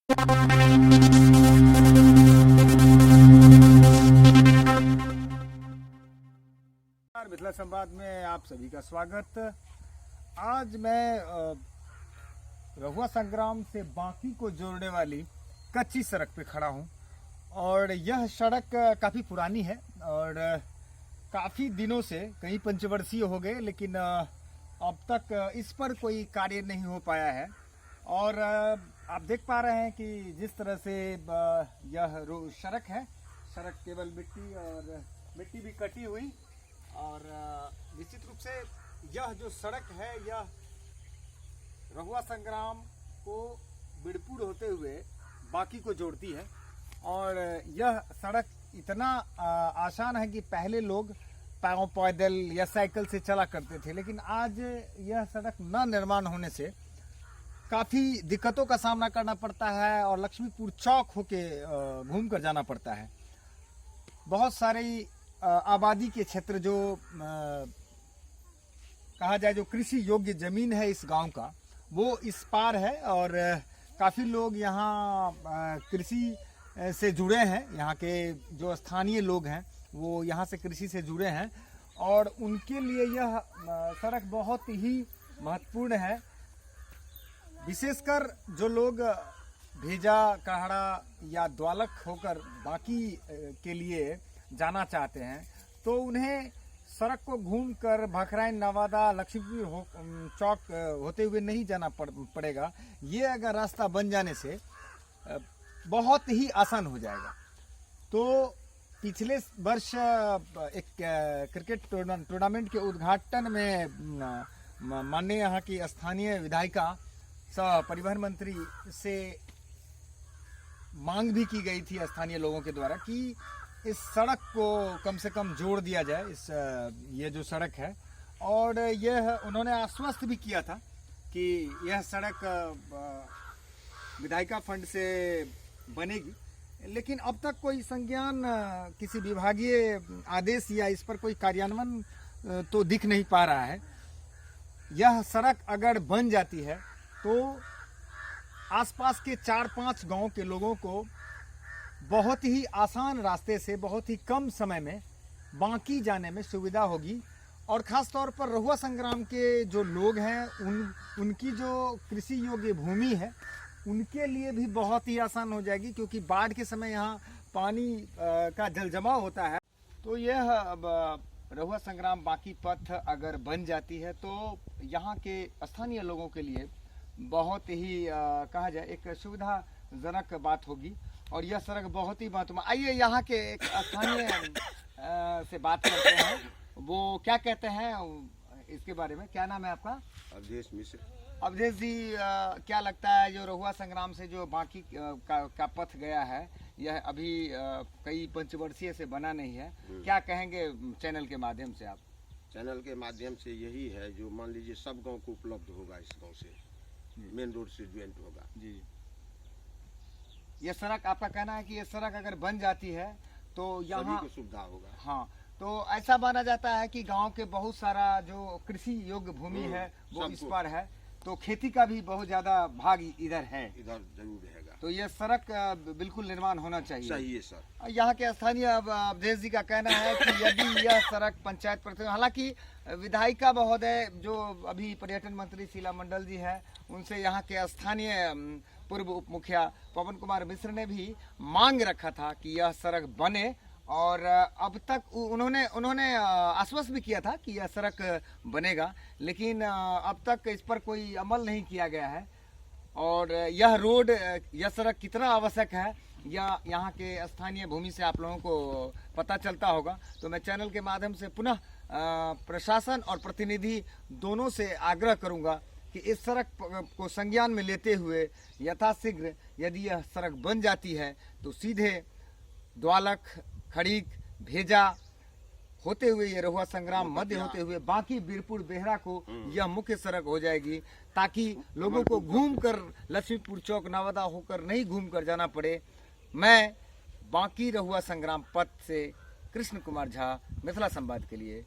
मिथिला संवाद में आप सभी का स्वागत। आज मैं रहुआ संग्राम से बांकी को जोड़ने वाली कच्ची सड़क पे खड़ा हूँ और यह सड़क काफ़ी पुरानी है और काफ़ी दिनों से, कई पंचवर्षीय हो गए, लेकिन अब तक इस पर कोई कार्य नहीं हो पाया है। और आप देख पा रहे हैं कि जिस तरह से यह सड़क है, सड़क केवल मिट्टी भी कटी हुई और निश्चित रूप से यह जो सड़क है यह रहुआ संग्राम को बिड़पुर होते हुए बांकी को जोड़ती है। और यह सड़क इतना आसान है कि पहले लोग पैदल या साइकिल से चला करते थे, लेकिन आज यह सड़क न निर्माण होने से काफ़ी दिक्कतों का सामना करना पड़ता है और लक्ष्मीपुर चौक होके घूम कर जाना पड़ता है। बहुत सारी आबादी के क्षेत्र जो कहा जाए, जो कृषि योग्य ज़मीन है इस गांव का, वो इस पार है और काफ़ी लोग यहाँ कृषि से जुड़े हैं। यहाँ के जो स्थानीय लोग हैं वो यहाँ से कृषि से जुड़े हैं और उनके लिए यह सड़क बहुत ही महत्वपूर्ण है। विशेषकर जो लोग भेजा, कहड़ा या द्वालक होकर बांकी के लिए जाना चाहते हैं तो उन्हें सड़क को घूमकर भखराइन, नवादा, लक्ष्मीपुर चौक होते हुए नहीं जाना पड़ेगा। ये अगर रास्ता बन जाने से बहुत ही आसान हो जाएगा। तो पिछले वर्ष एक क्रिकेट टूर्नामेंट के उद्घाटन में माननीय यहाँ की स्थानीय विधायिका सह परिवहन मंत्री से मांग भी की गई थी स्थानीय लोगों के द्वारा कि इस सड़क को कम से कम जोड़ दिया जाए, ये जो सड़क है। और यह उन्होंने आश्वस्त भी किया था कि यह सड़क विधायिका फंड से बनेगी, लेकिन अब तक कोई संज्ञान, किसी विभागीय आदेश या इस पर कोई कार्यान्वयन तो दिख नहीं पा रहा है। यह सड़क अगर बन जाती है तो आसपास के 4-5 गांव के लोगों को बहुत ही आसान रास्ते से बहुत ही कम समय में बांकी जाने में सुविधा होगी। और ख़ास तौर पर रहुआ संग्राम के जो लोग हैं उनकी जो कृषि योग्य भूमि है उनके लिए भी बहुत ही आसान हो जाएगी, क्योंकि बाढ़ के समय यहाँ पानी का जल जमाव होता है। तो यह रहुआ संग्राम बांकी पथ अगर बन जाती है तो यहाँ के स्थानीय लोगों के लिए बहुत ही कहा जाए एक सुविधाजनक बात होगी। और यह सड़क बहुत ही महत्वपूर्ण। आइए यहाँ के एक स्थानीय से बात करते हैं, वो क्या कहते हैं इसके बारे में। क्या नाम है आपका? अवधेश मिश्र। अवधेश जी, क्या लगता है जो रहुआ संग्राम से जो बांकी का पथ गया है, यह अभी कई पंचवर्षीय से बना नहीं है, क्या कहेंगे चैनल के माध्यम से आप? चैनल के माध्यम से यही है, जो मान लीजिए सब गांव को उपलब्ध होगा, इस गांव से मेन रोड से ज्वाइंट होगा जी। यह सड़क, आपका कहना है कि यह सड़क अगर बन जाती है तो यहाँ को सुविधा होगा। हाँ, तो ऐसा माना जाता है कि गांव के बहुत सारा जो कृषि योग्य भूमि है वो इस पर है, तो खेती का भी बहुत ज्यादा भाग इधर है, इधर जरूर रहेगा। तो यह सड़क बिल्कुल निर्माण होना चाहिए सर। यहाँ के स्थानीय अवधेश जी का कहना है कि यदि यह सड़क पंचायत पर, हालांकि विधायिका महोदय जो अभी पर्यटन मंत्री शीला मंडल जी है, उनसे यहाँ के स्थानीय पूर्व उप मुखिया पवन कुमार मिश्र ने भी मांग रखा था कि यह सड़क बने, और अब तक उन्होंने आश्वस्त भी किया था कि यह सड़क बनेगा, लेकिन अब तक इस पर कोई अमल नहीं किया गया है। और यह सड़क कितना आवश्यक है या यहाँ के स्थानीय भूमि से आप लोगों को पता चलता होगा। तो मैं चैनल के माध्यम से पुनः प्रशासन और प्रतिनिधि दोनों से आग्रह करूँगा कि इस सड़क को संज्ञान में लेते हुए यथाशीघ्र यदि यह सड़क बन जाती है तो सीधे द्वालक, खड़ीक, भेजा होते हुए ये रहुआ संग्राम मध्य होते हुए बांकी, बीरपुर, बेहरा को यह मुख्य सड़क हो जाएगी, ताकि लोगों को घूमकर लक्ष्मीपुर चौक, नवादा होकर नहीं घूमकर जाना पड़े। मैं बांकी रहुआ संग्राम पथ से कृष्ण कुमार झा, मिथिला संवाद के लिए।